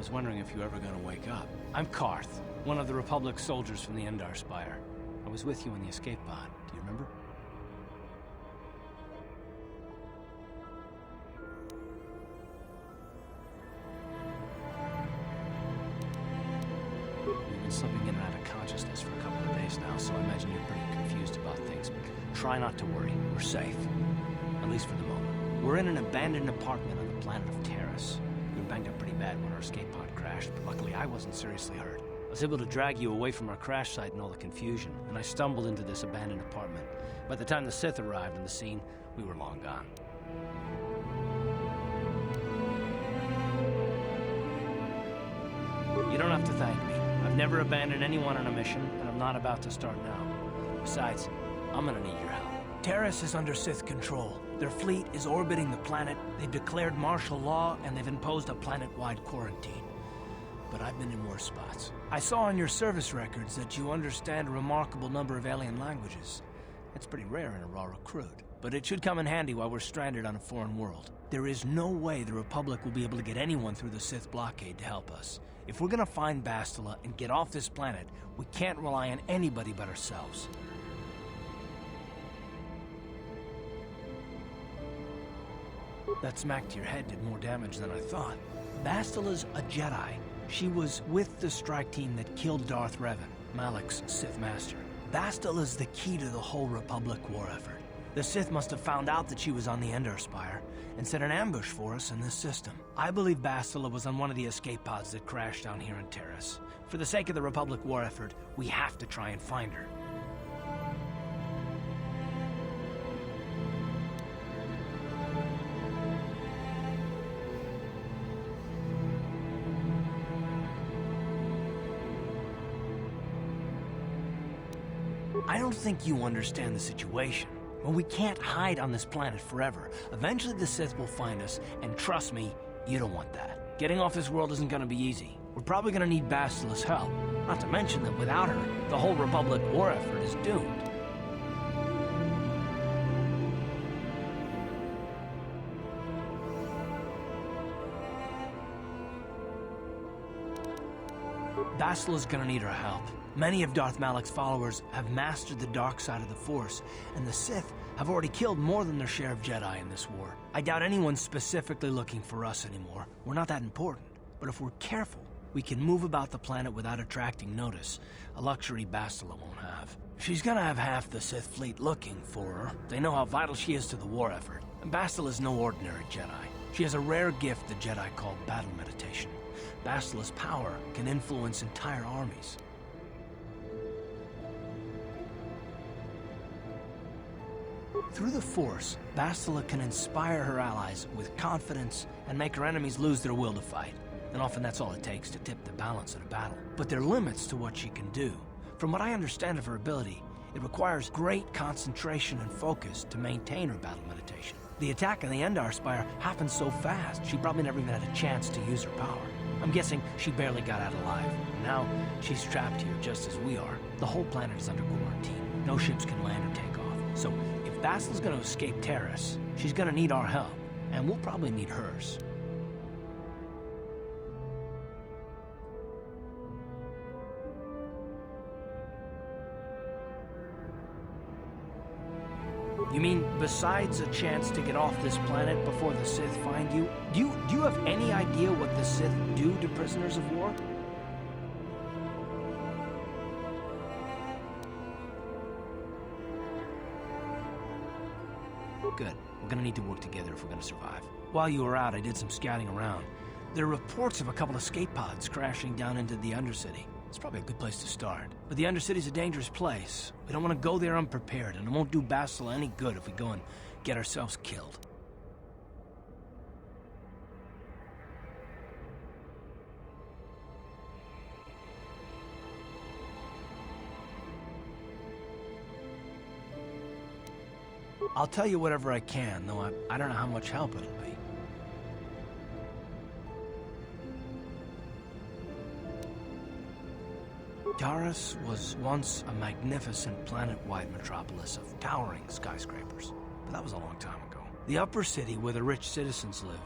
I was wondering if you were ever gonna wake up. I'm Karth, one of the Republic soldiers from the Endar Spire. I was with you in the escape pod. Do you remember? You've been slipping in and out of consciousness for a couple of days now, so I imagine you're pretty confused about things, but try not to worry. We're safe. At least for the moment. We're in an abandoned apartment on the planet of Taris. We were banged up pretty bad when our escape pod crashed, but luckily I wasn't seriously hurt. I was able to drag you away from our crash site and all the confusion, and I stumbled into this abandoned apartment. By the time the Sith arrived on the scene, we were long gone. You don't have to thank me. I've never abandoned anyone on a mission, and I'm not about to start now. Besides, I'm gonna need your help. Taris is under Sith control. Their fleet is orbiting the planet, they've declared martial law, and they've imposed a planet-wide quarantine. But I've been in worse spots. I saw on your service records that you understand a remarkable number of alien languages. That's pretty rare in a raw recruit. But it should come in handy while we're stranded on a foreign world. There is no way the Republic will be able to get anyone through the Sith blockade to help us. If we're gonna find Bastila and get off this planet, we can't rely on anybody but ourselves. That smack to your head did more damage than I thought. Bastila's a Jedi. She was with the strike team that killed Darth Revan, Malak's Sith master. Bastila's the key to the whole Republic war effort. The Sith must have found out that she was on the Endar Spire and set an ambush for us in this system. I believe Bastila was on one of the escape pods that crashed down here in Taris. For the sake of the Republic war effort, we have to try and find her. I don't think you understand the situation. Well, we can't hide on this planet forever. Eventually the Sith will find us, and trust me, you don't want that. Getting off this world isn't gonna be easy. We're probably gonna need Bastila's help. Not to mention that without her, the whole Republic war effort is doomed. Bastila's gonna need our help. Many of Darth Malak's followers have mastered the dark side of the Force, and the Sith have already killed more than their share of Jedi in this war. I doubt anyone's specifically looking for us anymore. We're not that important. But if we're careful, we can move about the planet without attracting notice, a luxury Bastila won't have. She's gonna have half the Sith fleet looking for her. They know how vital she is to the war effort. And Bastila's no ordinary Jedi. She has a rare gift the Jedi call battle meditation. Bastila's power can influence entire armies. Through the Force, Bastila can inspire her allies with confidence and make her enemies lose their will to fight. And often that's all it takes to tip the balance in a battle. But there are limits to what she can do. From what I understand of her ability, it requires great concentration and focus to maintain her battle meditation. The attack on the Endar Spire happened so fast, she probably never even had a chance to use her power. I'm guessing she barely got out alive. Now, she's trapped here just as we are. The whole planet is under quarantine. No ships can land or take off. So, if Bastila's gonna escape Taris, she's gonna need our help, and we'll probably need hers. You mean, besides a chance to get off this planet before the Sith find you? Do you have any idea what the Sith do to prisoners of war? Good. We're gonna need to work together if we're gonna survive. While you were out, I did some scouting around. There are reports of a couple of escape pods crashing down into the Undercity. It's probably a good place to start. But the Undercity's a dangerous place. We don't want to go there unprepared, and it won't do Bastila any good if we go and get ourselves killed. I'll tell you whatever I can, though I don't know how much help it'll be. Taris was once a magnificent planet-wide metropolis of towering skyscrapers, but that was a long time ago. The upper city, where the rich citizens live,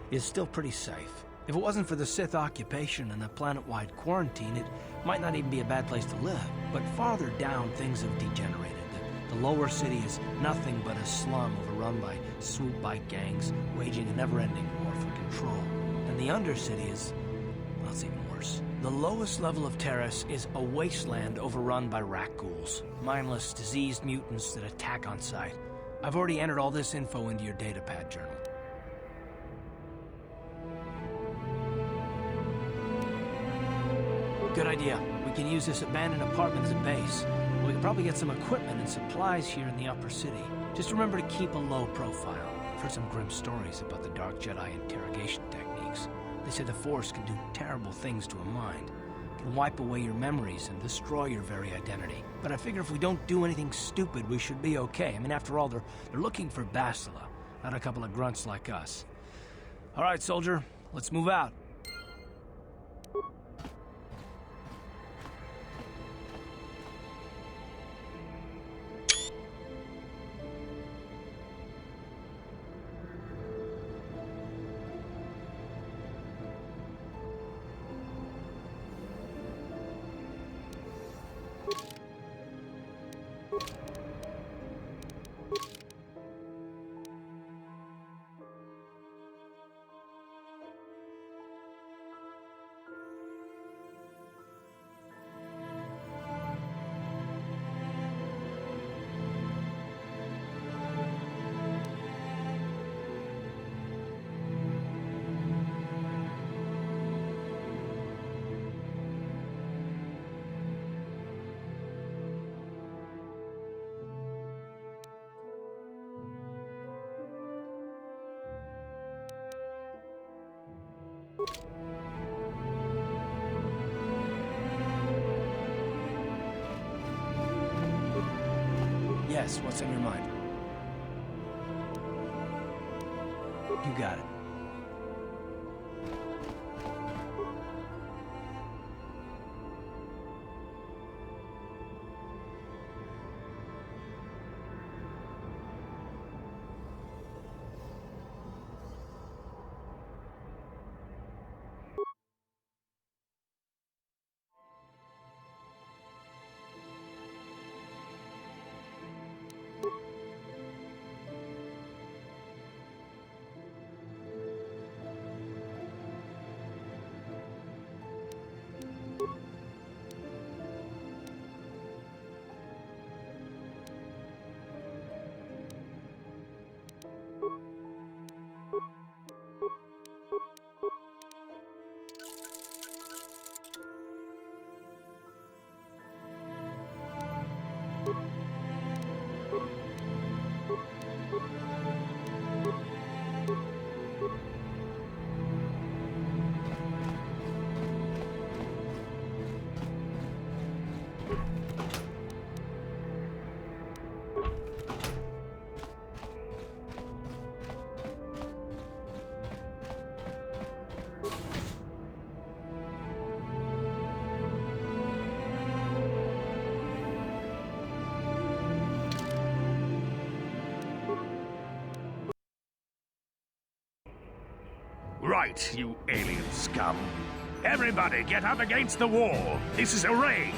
is still pretty safe. If it wasn't for the Sith occupation and the planet-wide quarantine, it might not even be a bad place to live. But farther down, things have degenerated. The lower city is nothing but a slum overrun by swoop bike gangs, waging a never-ending war for control. And the undercity is, well, it's even worse. The lowest level of Taris is a wasteland overrun by rat ghouls, mindless, diseased mutants that attack on sight. I've already entered all this info into your datapad journal. Good idea. We can use this abandoned apartment as a base. We can probably get some equipment and supplies here in the upper city. Just remember to keep a low profile. I've heard some grim stories about the Dark Jedi interrogation techniques. They say the Force can do terrible things to a mind. It can wipe away your memories and destroy your very identity. But I figure if we don't do anything stupid, we should be okay. I mean, after all, they're looking for Bastila, not a couple of grunts like us. All right, soldier, let's move out. Yes, what's on your mind? You got it. Right, you alien scum. Everybody get up against the wall. This is a raid.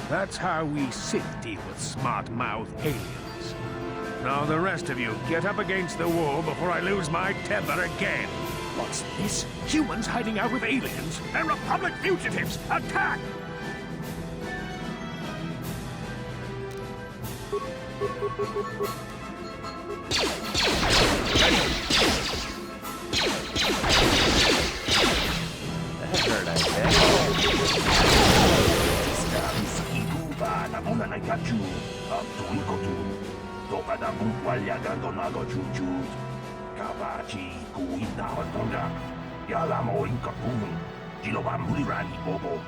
That's how we Sith deal with smart-mouthed aliens. Now the rest of you, get up against the wall before I lose my temper again. What's this? Humans hiding out with aliens? They're Republic fugitives! Attack! Kabachi kuina hontonga. Yala mo inkapun. Jiloba mulirani bobo.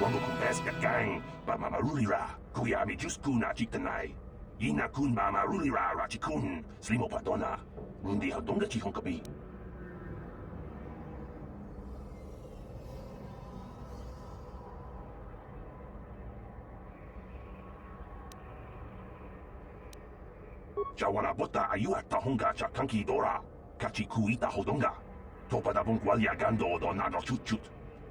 Wango kumbeska gang. Ba mamarulira. Kuyami juskuna chiktanai. Ina kun mamarulira rachikun. Slimo padona. Rundi hontonga chihonkabi. Jawana bota ayua tahonga cha kanki dora. Kachi kuita hodonga. Topa da bongwalia gando do nado chut.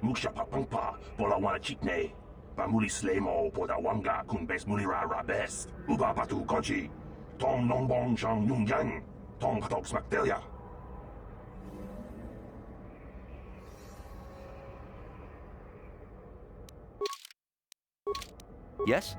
Muksha papangpa bola wana chikne. Bamuli slemo poda wanga kun bes mulira rabes. Uba patu konchi. Tong nongbong chang yung yang. Tong patok smakdelia. Yes?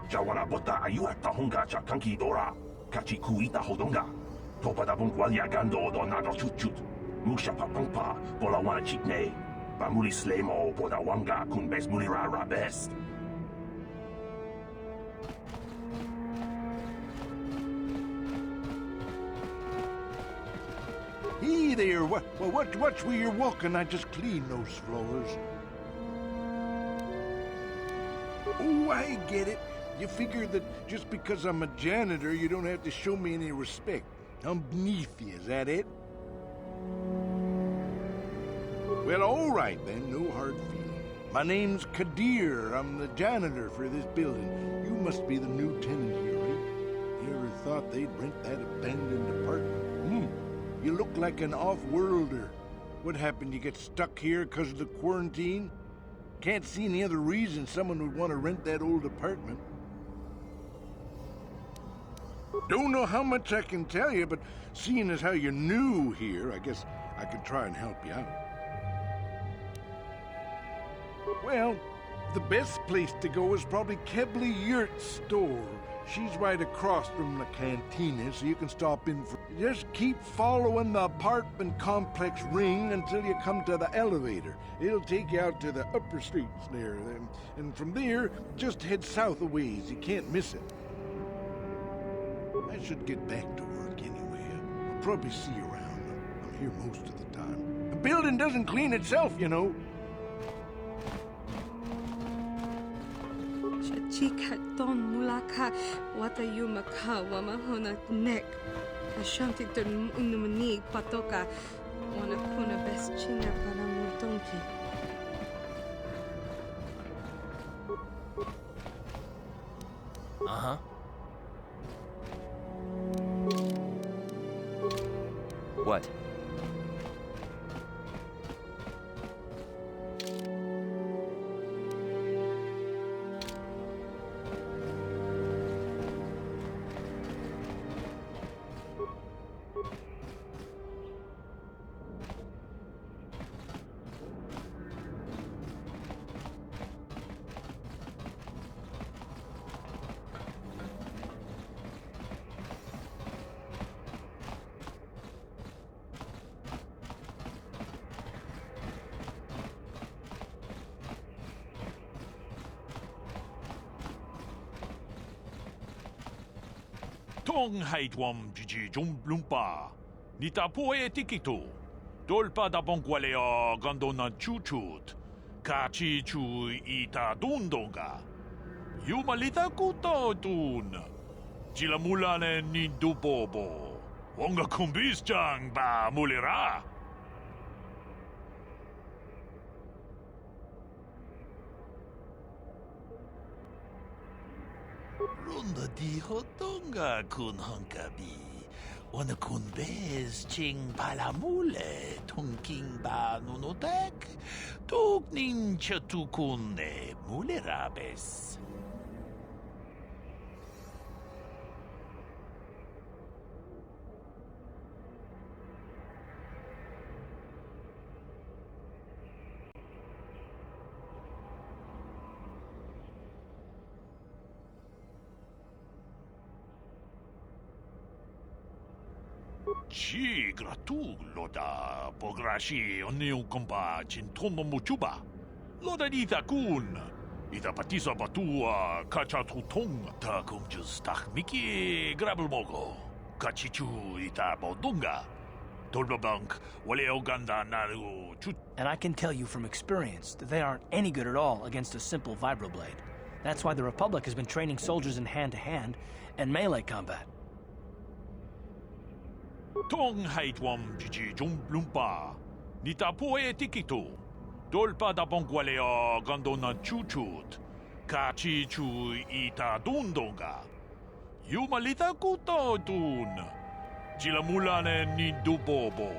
Jawana bota ayua tahonga cha kanki dora. Kachi kuita hodonga. Topa da bongwalia gando do nado chut. Muksha papangpa bola wana chikne. Bamuli slemo poda wanga kun bes mulira rabes. Hey there, watch where you're walking. I just cleaned those floors. Oh, I get it. You figure that just because I'm a janitor, you don't have to show me any respect. I'm beneath you, is that it? Well, all right then, no hard feelings. My name's Kadir. I'm the janitor for this building. You must be the new tenant here, right? You ever thought they'd rent that abandoned apartment? You look like an off-worlder. What happened, you get stuck here because of the quarantine? Can't see any other reason someone would want to rent that old apartment. Don't know how much I can tell you, but seeing as how you're new here, I guess I could try and help you out. Well, the best place to go is probably Kebley Yurt's store. She's right across from the cantina, so you can stop in for... Just keep following the apartment complex ring until you come to the elevator. It'll take you out to the upper streets there. And from there, just head south a ways. You can't miss it. I should get back to work anyway. I'll probably see you around. I'm here most of the time. The building doesn't clean itself, you know. Chika ton mulaka wata yumaka wamahona nek. Ashanti ton unumani patoka ونكون بس China para Murtonki. Uh-huh. What? Tong haitwam jiji jumblumpa. Nitapo e tikito. Dolpa da bongualea gandona chuchut. Kachi chu ita dundonga. Yumalita kuto tun. Jilamulane ni dubobo. Wonga kumbis jang ba mulira. Runda di hotonga kun honkabi. Wana kun bez ching palamule tunking ba nunotek. Tuk nin chatukune mulerabes. Chi gratu loda pograshi oniu kompa chintono muchuba. Loda dita kun. Ita patisa batua kacha tutong ta kumjus miki grabelmogo. Kachichu ita bodunga. Tolbabank wale oganda naru chut. And I can tell you from experience that they aren't any good at all against a simple vibroblade. That's why the Republic has been training soldiers in hand-to-hand and melee combat. Tong haitwam jiji jumblumpa. Nitapo e tikito. Dolpa da bongualea gandona chuchut. Kachi chu ita dundonga. Yumalita kuto tun. Jilamulane ni dubobo.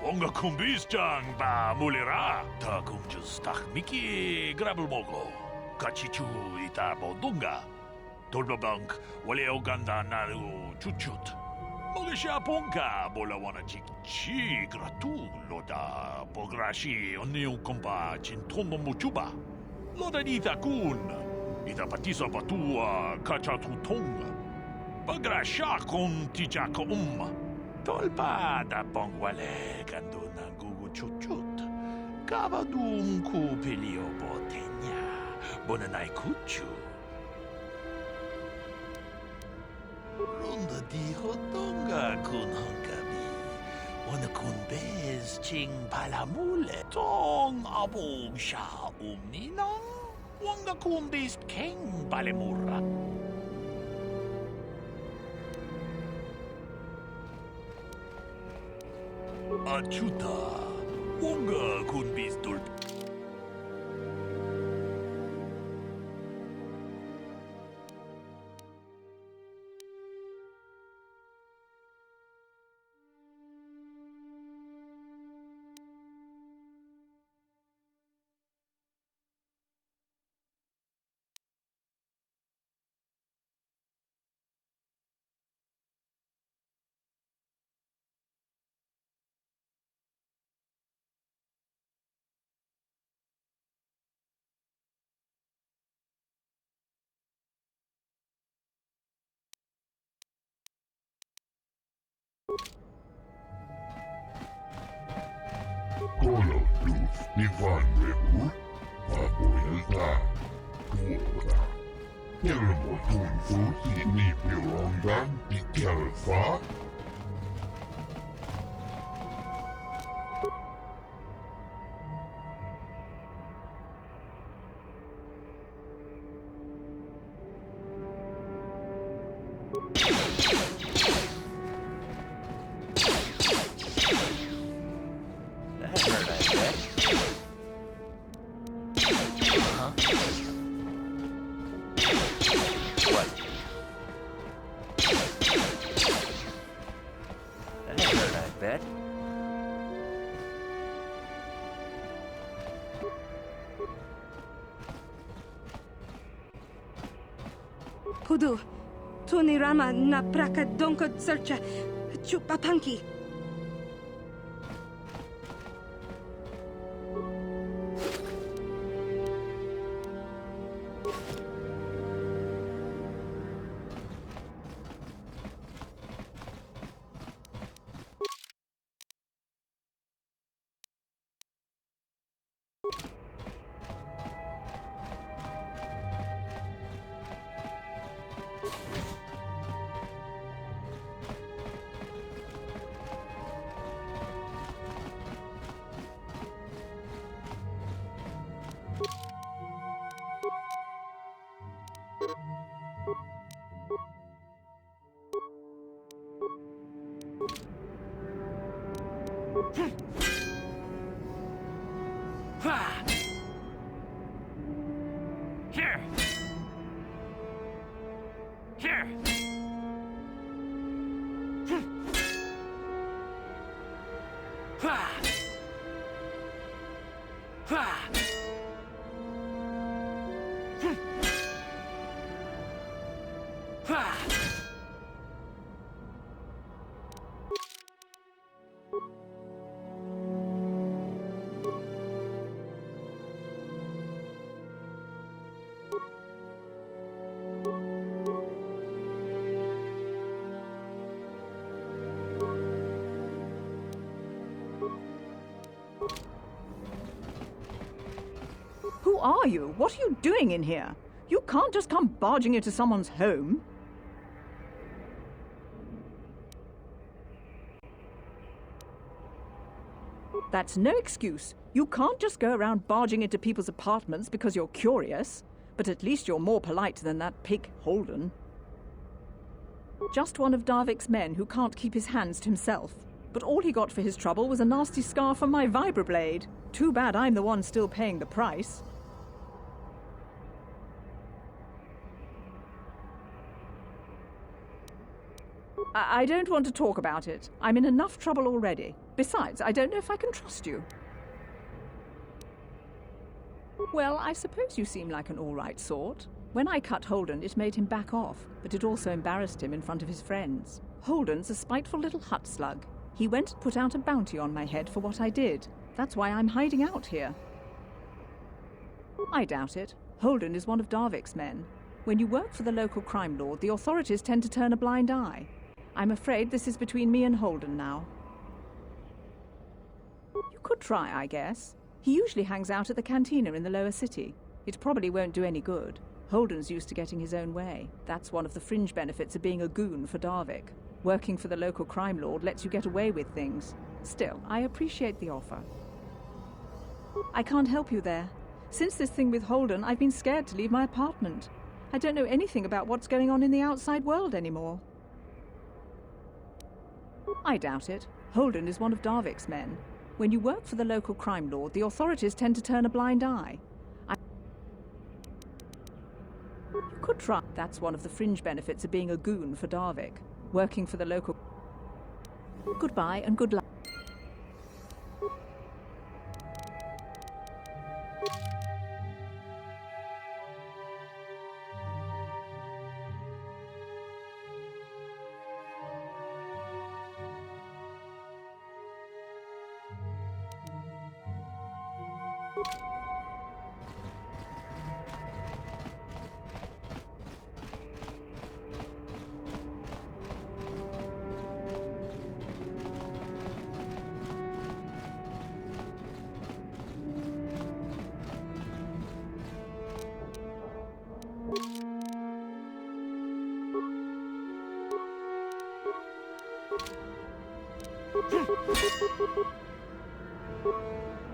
Wonga kumbis jang ba mulira. Ta kumjus miki grabelmogo. Kachi chu ita bodunga. Dolbabank wale oganda naru chuchut. Mogisha ponka bola wana chi gratu loda pograshi oniu kompa chintono muchuba. Loda dita kun. Ita patisa batua kacha tutong. Pagrasha kon tijaka Tolpa da bonguale gandona gugu chuchut. Kavadum kupilio botenya. Bonanai kuchu. Runda di hotonga kun honkabi. Wana kun bez ching palamule. Tong abog sha ninang. Wanga kun bis king balemura. Achuta. Wanga kun bis dulp. Colo luz ni van rebu, apoyar tuoda. Kelmo tunfu si ni pirongan di kelfa. Tonirama na praka donko searcha chupapanki. Here! Here! Who are you? What are you doing in here? You can't just come barging into someone's home. That's no excuse. You can't just go around barging into people's apartments because you're curious. But at least you're more polite than that pig Holden. Just one of Darvik's men who can't keep his hands to himself. But all he got for his trouble was a nasty scar from my vibroblade. Too bad I'm the one still paying the price. I don't want to talk about it. I'm in enough trouble already. Besides, I don't know if I can trust you. Well, I suppose you seem like an all-right sort. When I cut Holden, it made him back off, but it also embarrassed him in front of his friends. Holden's a spiteful little hut slug. He went and put out a bounty on my head for what I did. That's why I'm hiding out here. I doubt it. Holden is one of Darvik's men. When you work for the local crime lord, the authorities tend to turn a blind eye. I'm afraid this is between me and Holden now. You could try, I guess. He usually hangs out at the cantina in the lower city. It probably won't do any good. Holden's used to getting his own way. That's one of the fringe benefits of being a goon for Darvik. Working for the local crime lord lets you get away with things. Still, I appreciate the offer. I can't help you there. Since this thing with Holden, I've been scared to leave my apartment. I don't know anything about what's going on in the outside world anymore. I doubt it. Holden is one of Darvik's men. When you work for the local crime lord, the authorities tend to turn a blind eye. You could try. That's one of the fringe benefits of being a goon for Darvik. Working for the local... Goodbye and good luck.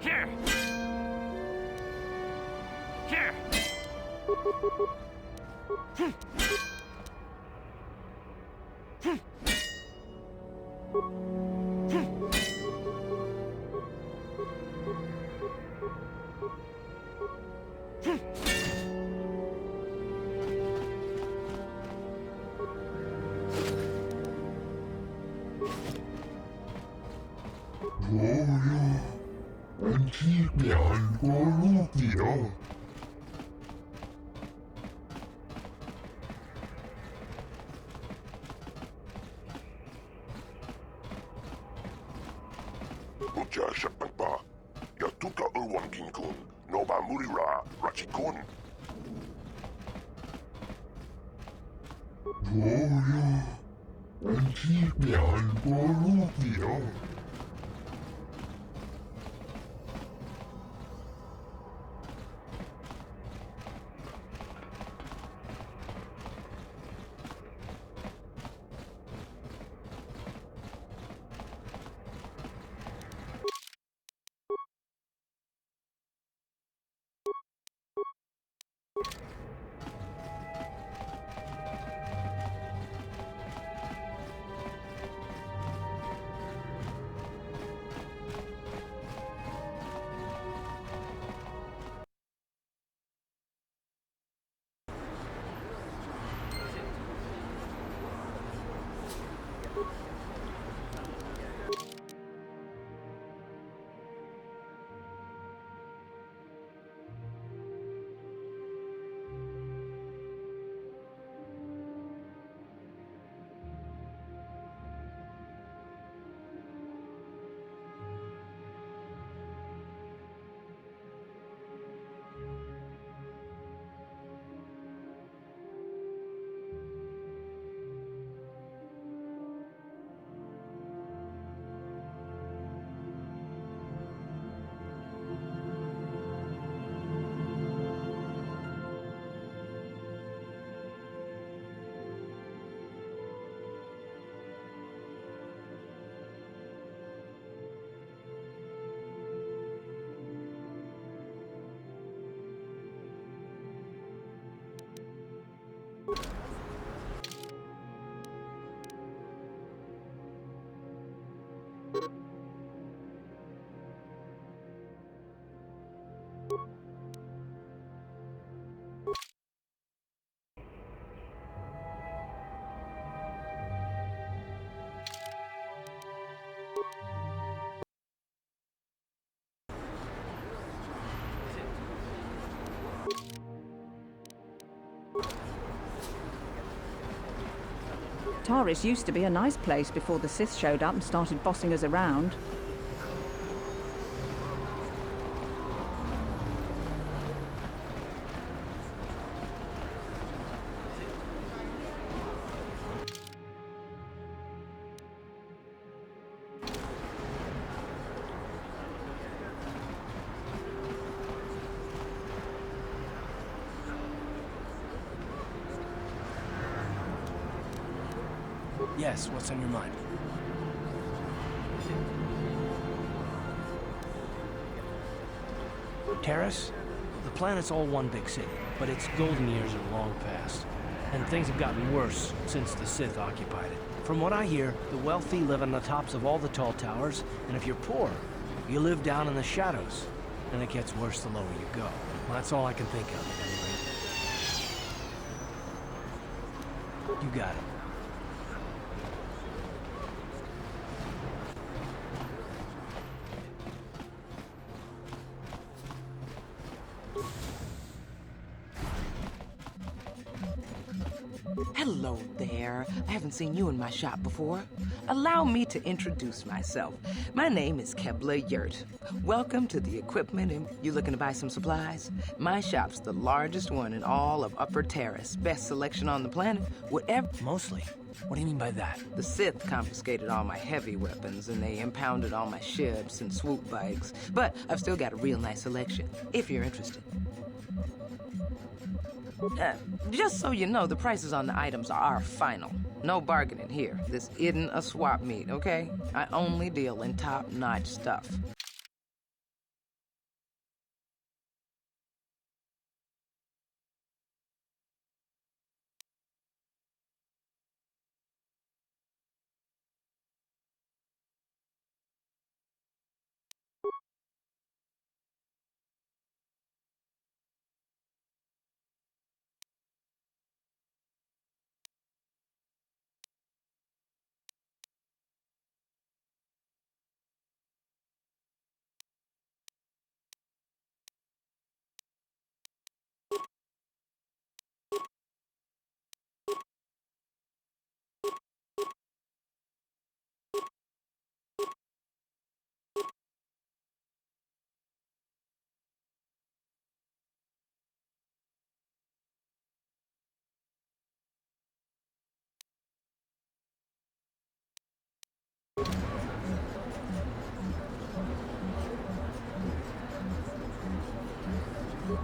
Here! Here! Aja Shakpa, Yatuka Uwan Kinkun, Nova Murira, Rachikun. Boya, Antipian Borupia. Taris used to be a nice place before the Sith showed up and started bossing us around. Yes, what's on your mind? Taris? The planet's all one big city, but its golden years are long past. And things have gotten worse since the Sith occupied it. From what I hear, the wealthy live on the tops of all the tall towers, and if you're poor, you live down in the shadows. And it gets worse the lower you go. Well, that's all I can think of, at any rate. You got it. Hello there. I haven't seen you in my shop before. Allow me to introduce myself. My name is Kebla Yurt. Welcome to the equipment and you looking to buy some supplies? My shop's the largest one in all of Upper Taris. Best selection on the planet. Whatever. Mostly? What do you mean by that? The Sith confiscated all my heavy weapons and they impounded all my ships and swoop bikes. But I've still got a real nice selection, if you're interested. Just so you know, the prices on the items are final. No bargaining here. This isn't a swap meet, okay? I only deal in top-notch stuff.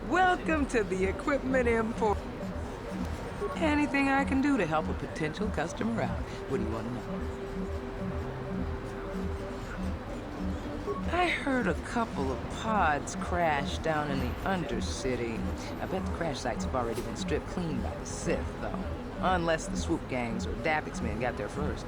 Welcome to the Equipment Import. Anything I can do to help a potential customer out. What do you want to know? I heard a couple of pods crash down in the Undercity. I bet the crash sites have already been stripped clean by the Sith, though. Unless the swoop gangs or Davik's men got there first.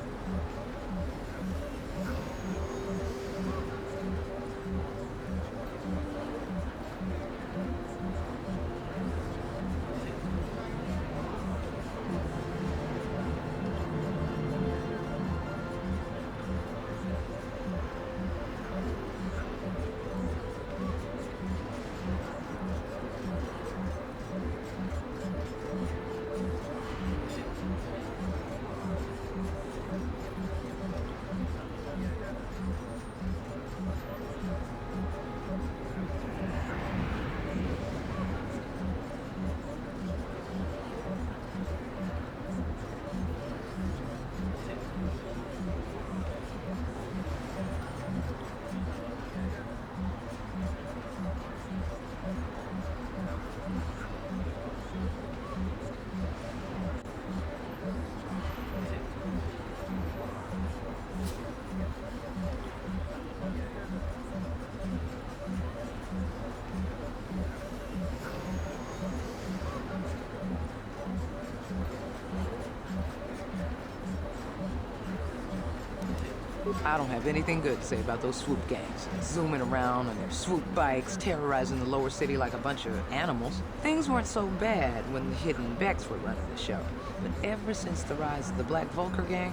I don't have anything good to say about those swoop gangs. Zooming around on their swoop bikes, terrorizing the lower city like a bunch of animals. Things weren't so bad when the Hidden Becks were running the show. But ever since the rise of the Black Vulture gang,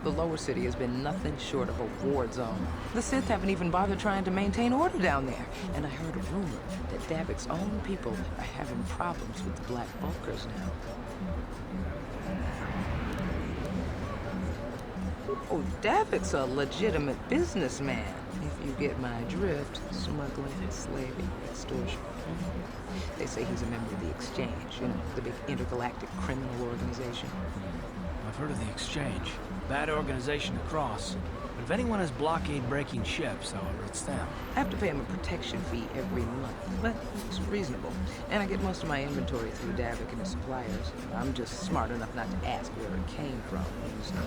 the lower city has been nothing short of a war zone. The Sith haven't even bothered trying to maintain order down there. And I heard a rumor that Davik's own people are having problems with the Black Vultures now. Oh, Davik's a legitimate businessman, if you get my drift. Smuggling, slaving, extortion. They say he's a member of the Exchange, you know, the big intergalactic criminal organization. I've heard of the Exchange. Bad organization to cross. But if anyone has blockade-breaking ships, however, it's them. I have to pay him a protection fee every month, but it's reasonable. And I get most of my inventory through Davik and his suppliers. I'm just smart enough not to ask where it came from, you know.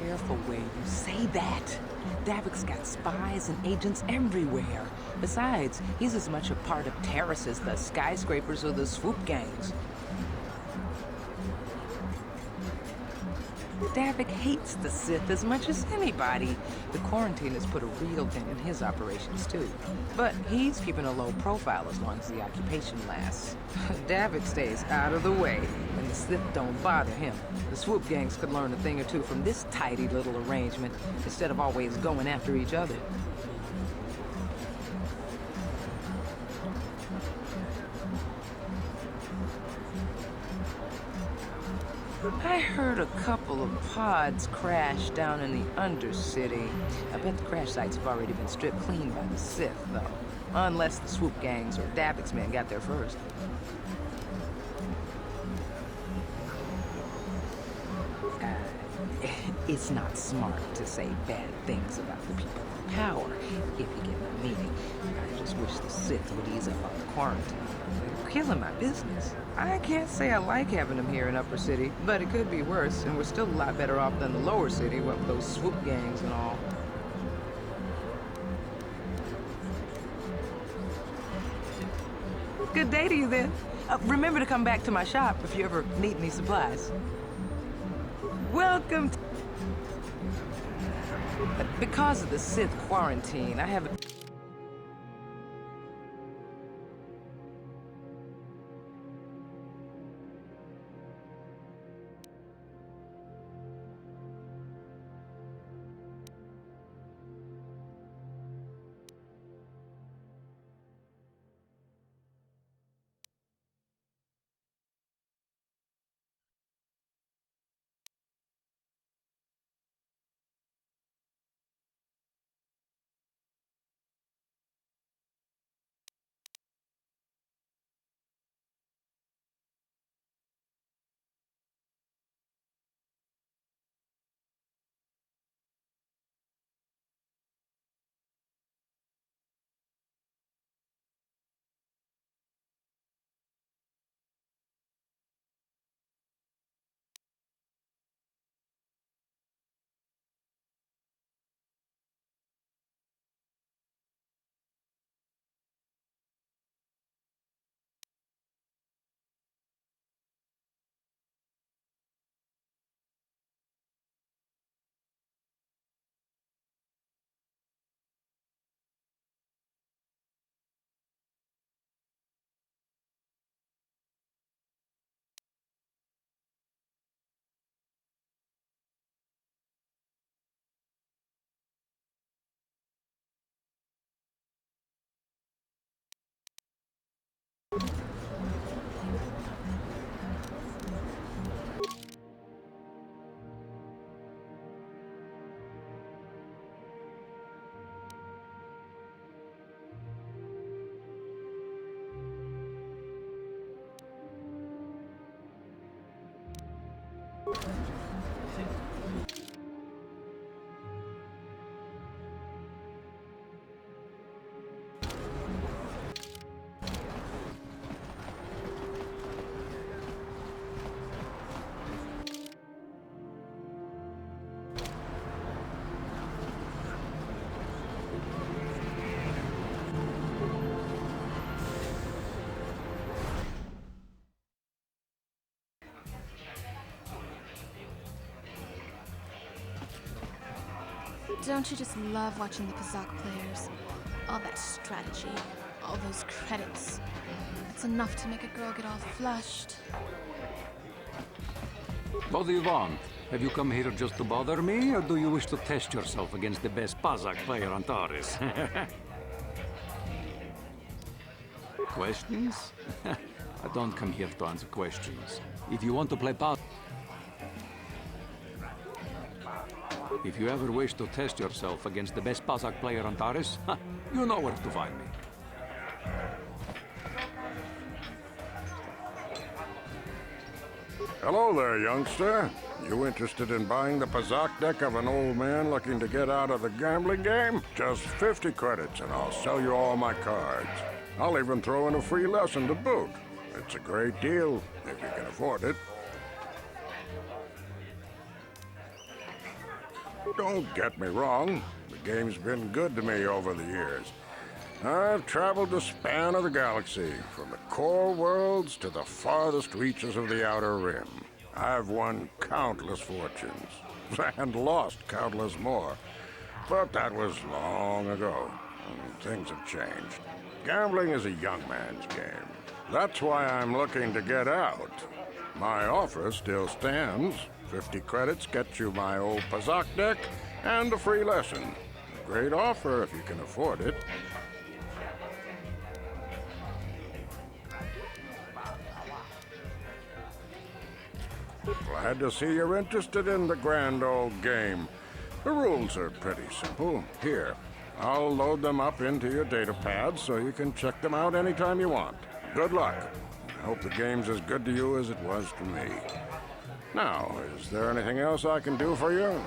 Careful where you say that. Davik's got spies and agents everywhere. Besides, he's as much a part of Taris as the skyscrapers or the swoop gangs. Davik hates the Sith as much as anybody. The quarantine has put a real dent in his operations, too. But he's keeping a low profile as long as the occupation lasts. Davik stays out of the way, and the Sith don't bother him. The swoop gangs could learn a thing or two from this tidy little arrangement, instead of always going after each other. I heard a couple of pods crash down in the Undercity. I bet the crash sites have already been stripped clean by the Sith, though. Unless the swoop gangs or Davik's men got there first. It's not smart to say bad things about the people in power, if you get my meaning. I just wish the Sith would ease up on the quarantine. They're killing my business. I can't say I like having them here in Upper City, but it could be worse, and we're still a lot better off than the Lower City, what with those swoop gangs and all. Good day to you, then. Remember to come back to my shop if you ever need any supplies. Welcome to... Because of the Sith quarantine, I haven't... Don't you just love watching the Kazakh players? All that strategy, all those credits. It's enough to make a girl get all flushed. What do you want? Have you come here just to bother me, or do you wish to test yourself against the best Kazakh player on Taris? Questions? I don't come here to answer questions. If you want to play If you ever wish to test yourself against the best Kazakh player on Taris, you know where to find me. Hello there, youngster. You interested in buying the Kazakh deck of an old man looking to get out of the gambling game? Just 50 credits and I'll sell you all my cards. I'll even throw in a free lesson to boot. It's a great deal, if you can afford it. Don't get me wrong. The game's been good to me over the years. I've traveled the span of the galaxy, from the core worlds to the farthest reaches of the Outer Rim. I've won countless fortunes, and lost countless more. But that was long ago, and things have changed. Gambling is a young man's game. That's why I'm looking to get out. My offer still stands. 50 credits gets you my old Kazakh deck and a free lesson. A great offer if you can afford it. Glad to see you're interested in the grand old game. The rules are pretty simple. Here, I'll load them up into your data pad so you can check them out anytime you want. Good luck. I hope the game's as good to you as it was to me. Now, is there anything else I can do for you?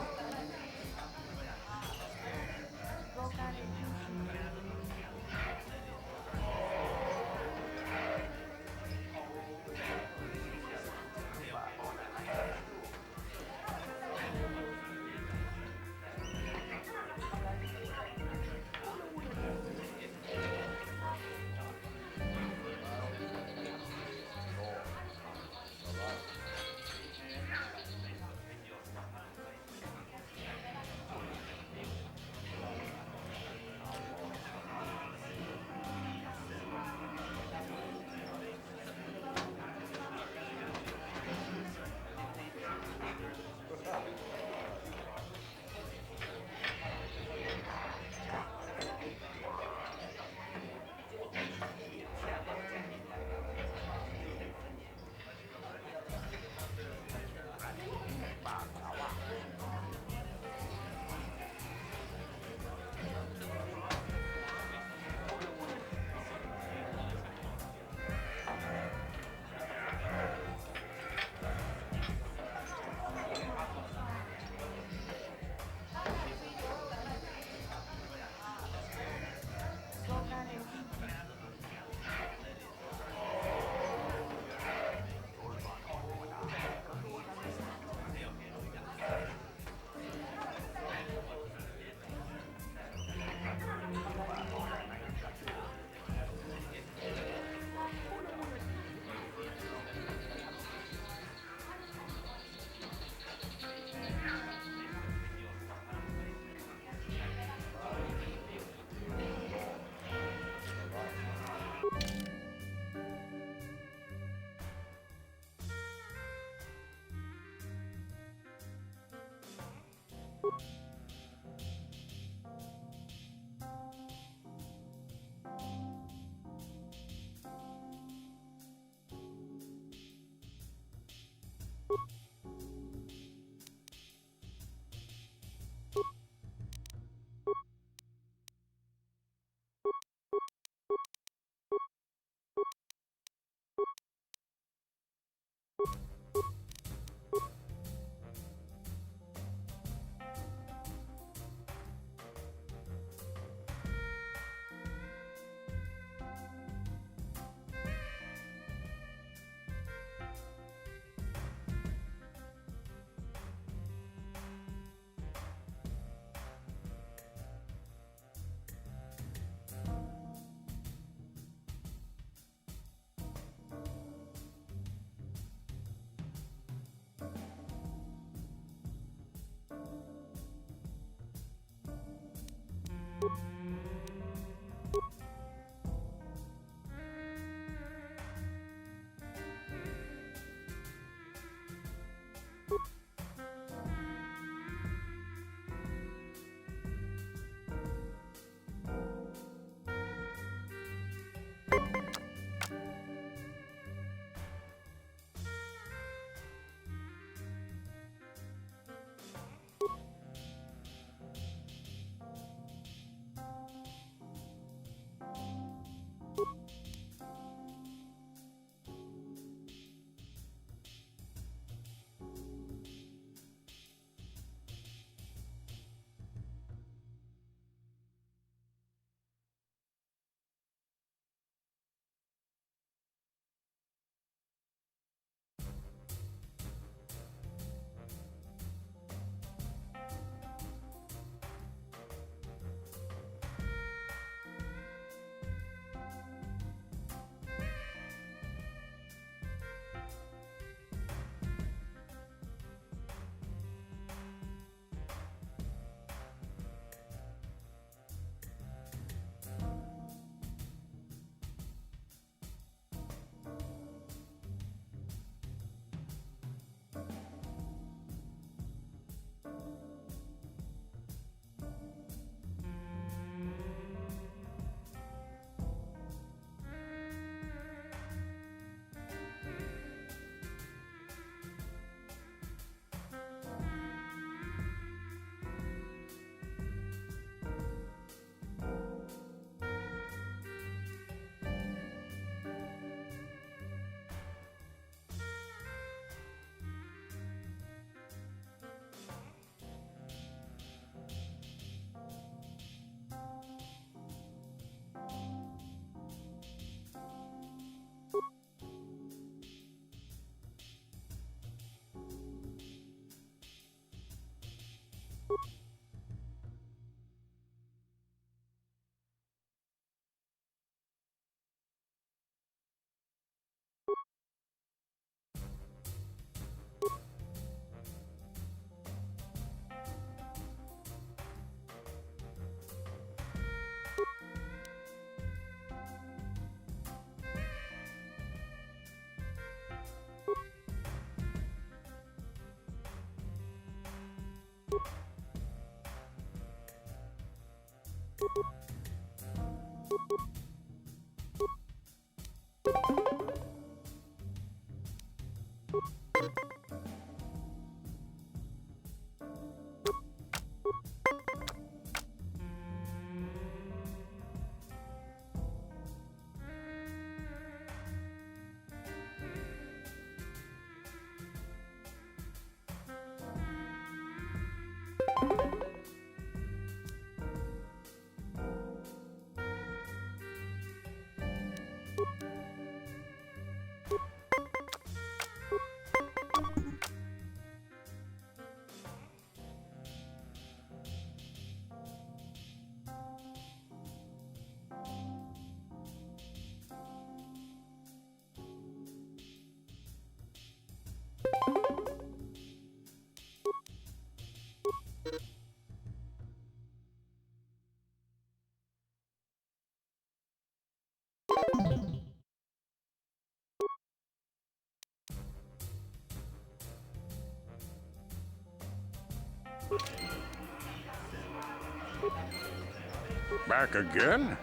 Back again?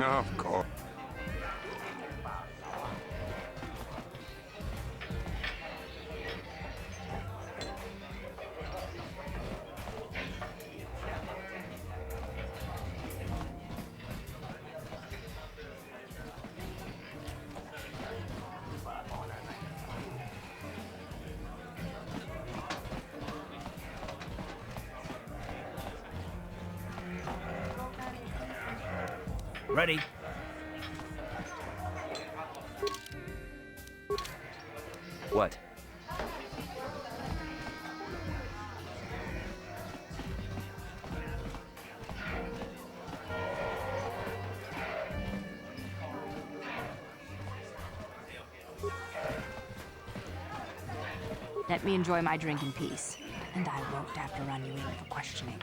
Of course. Ready? What? Let me enjoy my drink in peace, and I won't have to run you in for questioning.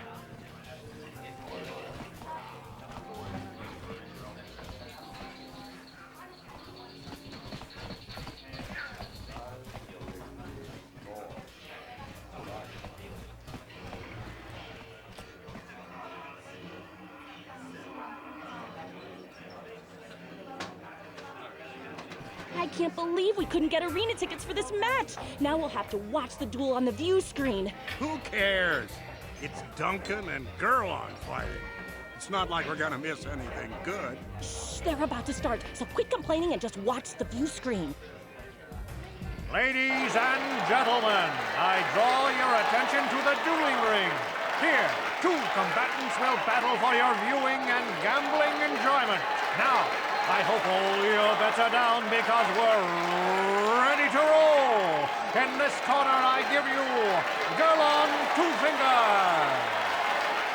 I can't believe we couldn't get arena tickets for this match. Now we'll have to watch the duel on the view screen. Who cares? It's Duncan and Gerlon fighting. It's not like we're gonna miss anything good. Shh, they're about to start, so quit complaining and just watch the view screen. Ladies and gentlemen, I draw your attention to the dueling ring. Here, two combatants will battle for your viewing and gambling enjoyment. Now, I hope all your bets are down because we're ready to roll. In this corner, I give you Gerlon Two Fingers.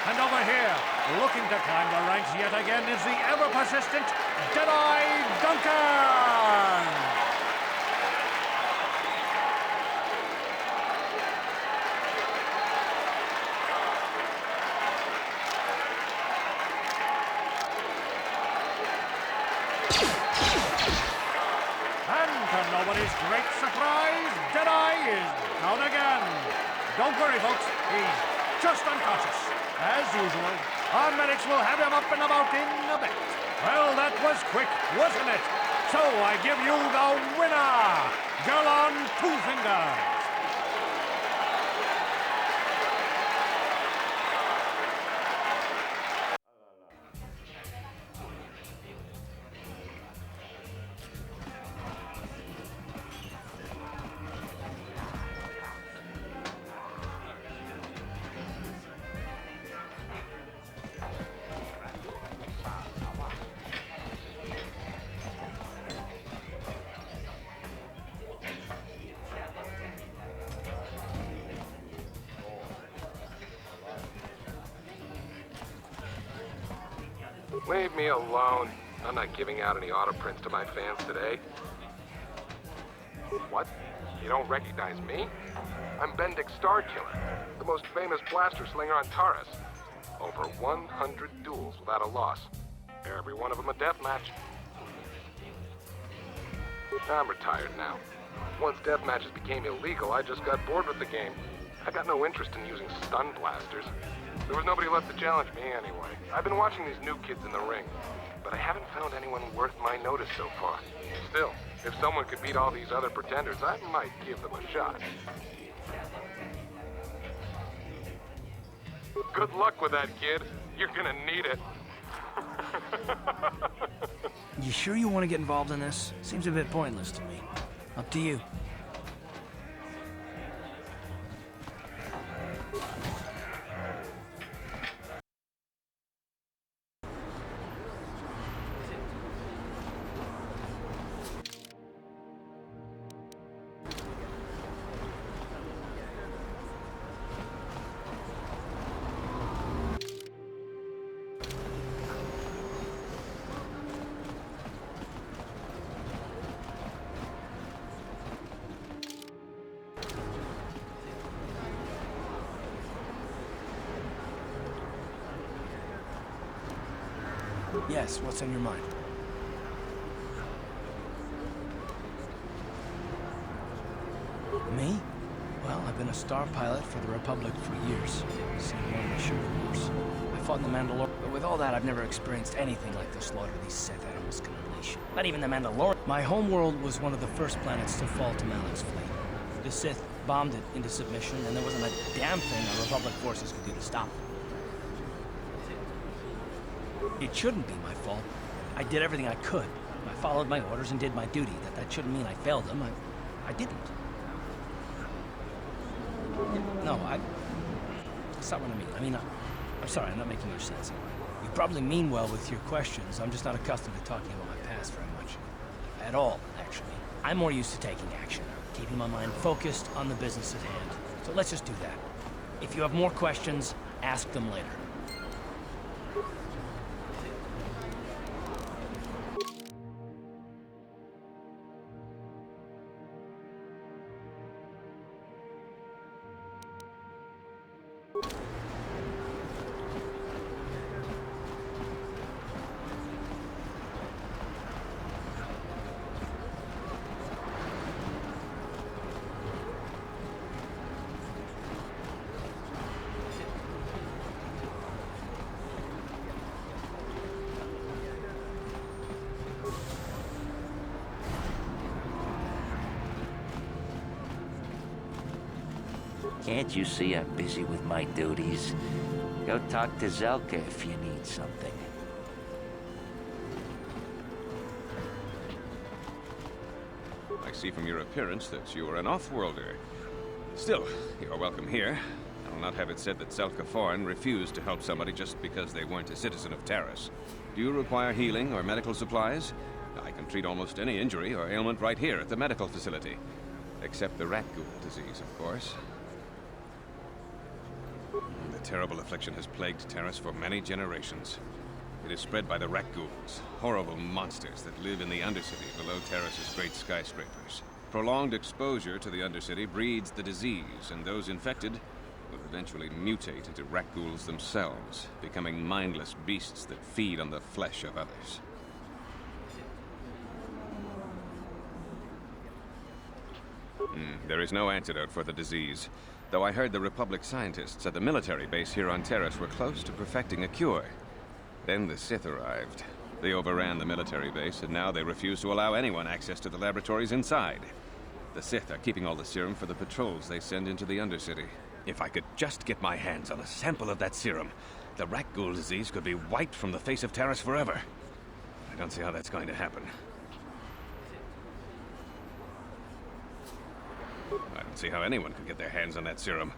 And over here, looking to climb the ranks yet again, is the ever-persistent Deadeye Duncan. Nobody's great surprise, Deadeye is down again. Don't worry, folks. He's just unconscious. As usual, our medics will have him up and about in a bit. Well, that was quick, wasn't it? So I give you the winner, Gerlon Two Fingers. Leave me alone. I'm not giving out any auto prints to my fans today. What? You don't recognize me? I'm Bendick Starkiller, the most famous blaster slinger on Taris. Over 100 duels without a loss. Every one of them a death match. I'm retired now. Once death matches became illegal, I just got bored with the game. I got no interest in using stun blasters. There was nobody left to challenge me anyway. I've been watching these new kids in the ring, but I haven't found anyone worth my notice so far. Still, if someone could beat all these other pretenders, I might give them a shot. Good luck with that, kid. You're gonna need it. You sure you want to get involved in this? Seems a bit pointless to me. Up to you. Yes, what's on your mind? Me? Well, I've been a star pilot for the Republic for years. Seen more than the Sugar Wars. I fought in the Mandalorian, but with all that, I've never experienced anything like the slaughter these Sith animals can unleash. Not even the Mandalorian. My home world was one of the first planets to fall to Malik's fleet. The Sith bombed it into submission, and there wasn't a damn thing our Republic forces could do to stop it. It shouldn't be my fault. I did everything I could. I followed my orders and did my duty. That shouldn't mean I failed them. I didn't. No, that's not what I mean. I mean, I'm sorry, I'm not making much sense. You probably mean well with your questions. I'm just not accustomed to talking about my past very much. At all, actually. I'm more used to taking action, keeping my mind focused on the business at hand. So let's just do that. If you have more questions, ask them later. Can't you see I'm busy with my duties? Go talk to Zelka if you need something. I see from your appearance that you are an off-worlder. Still, you are welcome here. I will not have it said that Zelka Foreign refused to help somebody just because they weren't a citizen of Taris. Do you require healing or medical supplies? I can treat almost any injury or ailment right here at the medical facility. Except the rat ghoul disease, of course. The terrible affliction has plagued Taris for many generations. It is spread by the rat ghouls, horrible monsters that live in the Undercity below Taris's great skyscrapers. Prolonged exposure to the Undercity breeds the disease, and those infected will eventually mutate into rat ghouls themselves, becoming mindless beasts that feed on the flesh of others. There is no antidote for the disease, though I heard the Republic scientists at the military base here on Taris were close to perfecting a cure. Then the Sith arrived. They overran the military base, and now they refuse to allow anyone access to the laboratories inside. The Sith are keeping all the serum for the patrols they send into the Undercity. If I could just get my hands on a sample of that serum, the rat ghoul disease could be wiped from the face of Taris forever. I don't see how that's going to happen. I don't see how anyone could get their hands on that serum.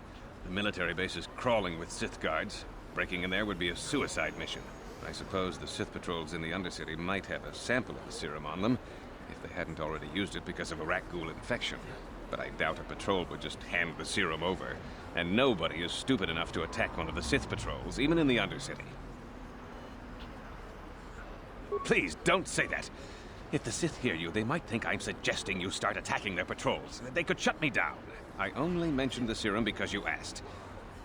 The military base is crawling with Sith guards. Breaking in there would be a suicide mission. I suppose the Sith patrols in the Undercity might have a sample of the serum on them, if they hadn't already used it because of a rat ghoul infection. But I doubt a patrol would just hand the serum over. And nobody is stupid enough to attack one of the Sith patrols, even in the Undercity. Please, don't say that! If the Sith hear you, they might think I'm suggesting you start attacking their patrols. They could shut me down. I only mentioned the serum because you asked.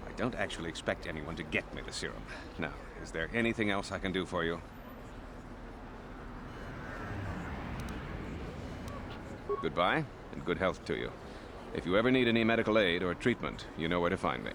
I don't actually expect anyone to get me the serum. Now, is there anything else I can do for you? Goodbye, and good health to you. If you ever need any medical aid or treatment, you know where to find me.